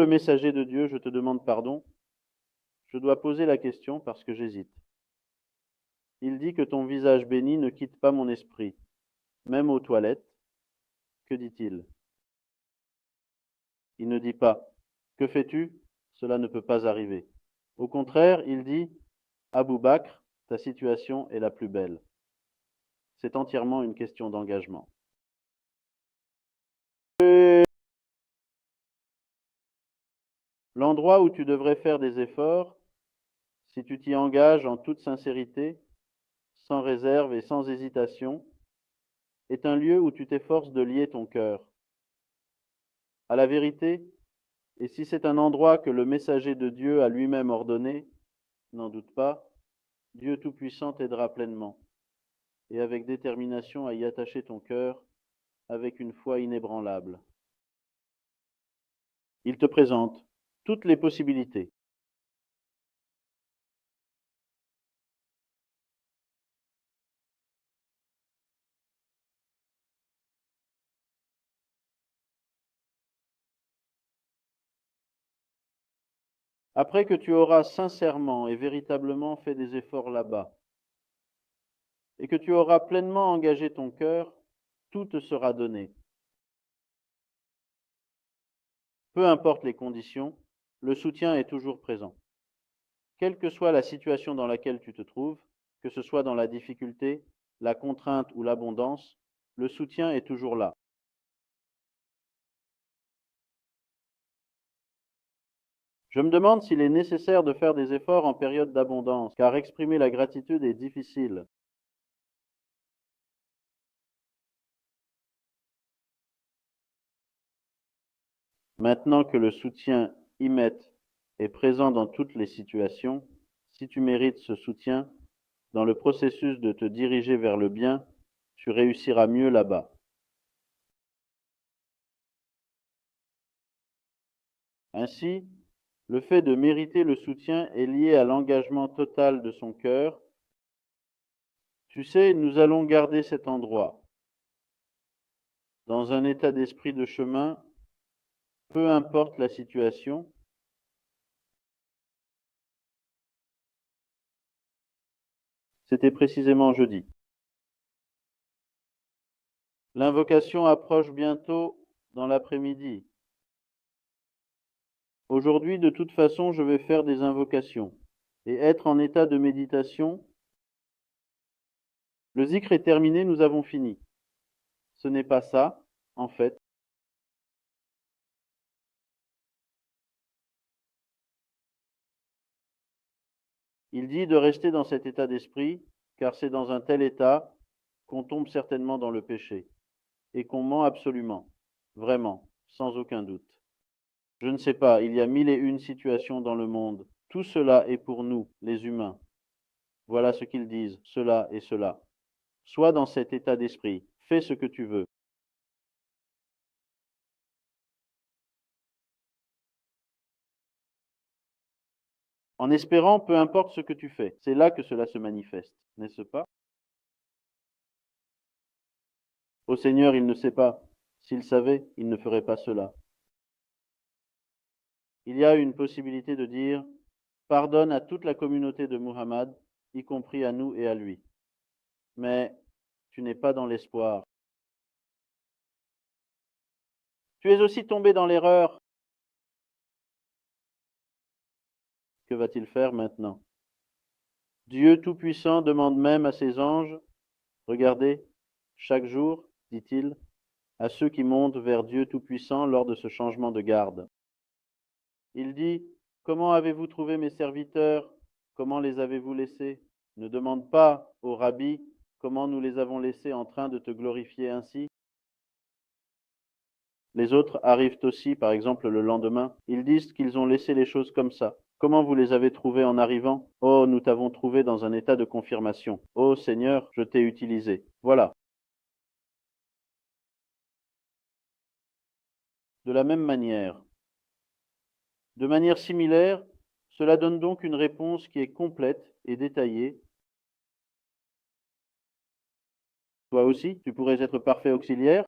Le messager de Dieu, je te demande pardon. Je dois poser la question parce que j'hésite. Il dit que ton visage béni ne quitte pas mon esprit, même aux toilettes. Que dit-il? Il ne dit pas que fais-tu? Cela ne peut pas arriver. Au contraire, il dit Abou Bakr, ta situation est la plus belle. C'est entièrement une question d'engagement. L'endroit où tu devrais faire des efforts, si tu t'y engages en toute sincérité, sans réserve et sans hésitation, est un lieu où tu t'efforces de lier ton cœur à la vérité, et si c'est un endroit que le messager de Dieu a lui-même ordonné, n'en doute pas, Dieu Tout-Puissant t'aidera pleinement, et avec détermination à y attacher ton cœur, avec une foi inébranlable. Il te présente toutes les possibilités. Après que tu auras sincèrement et véritablement fait des efforts là-bas, et que tu auras pleinement engagé ton cœur, tout te sera donné. Peu importe les conditions, le soutien est toujours présent. Quelle que soit la situation dans laquelle tu te trouves, que ce soit dans la difficulté, la contrainte ou l'abondance, le soutien est toujours là. Je me demande s'il est nécessaire de faire des efforts en période d'abondance, car exprimer la gratitude est difficile. Maintenant que le soutien immédiat est présent dans toutes les situations, si tu mérites ce soutien, dans le processus de te diriger vers le bien, tu réussiras mieux là-bas. Ainsi, le fait de mériter le soutien est lié à l'engagement total de son cœur. Tu sais, nous allons garder cet endroit dans un état d'esprit de chemin, peu importe la situation. C'était précisément jeudi. L'invocation approche bientôt dans l'après-midi. Aujourd'hui, de toute façon, je vais faire des invocations et être en état de méditation. Le zikr est terminé, nous avons fini. Ce n'est pas ça, en fait. Il dit de rester dans cet état d'esprit, car c'est dans un tel état qu'on tombe certainement dans le péché, et qu'on ment absolument, vraiment, sans aucun doute. Je ne sais pas, il y a 1001 situations dans le monde. Tout cela est pour nous, les humains. Voilà ce qu'ils disent, cela et cela. Sois dans cet état d'esprit, fais ce que tu veux. En espérant, peu importe ce que tu fais, c'est là que cela se manifeste, n'est-ce pas? Ô Seigneur, il ne sait pas. S'il savait, il ne ferait pas cela. Il y a une possibilité de dire pardonne à toute la communauté de Muhammad, y compris à nous et à lui. Mais tu n'es pas dans l'espoir. Tu es aussi tombé dans l'erreur. Que va-t-il faire maintenant? Dieu Tout-Puissant demande même à ses anges, regardez, chaque jour, dit-il, à ceux qui montent vers Dieu Tout-Puissant lors de ce changement de garde. Il dit, comment avez-vous trouvé mes serviteurs? Comment les avez-vous laissés? Ne demande pas au rabbi comment nous les avons laissés en train de te glorifier ainsi. Les autres arrivent aussi, par exemple, le lendemain. Ils disent qu'ils ont laissé les choses comme ça. Comment vous les avez trouvés en arrivant? Oh, nous t'avons trouvé dans un état de confirmation. Oh Seigneur, je t'ai utilisé. Voilà. De la même manière, de manière similaire, cela donne donc une réponse qui est complète et détaillée. Toi aussi, tu pourrais être parfait auxiliaire.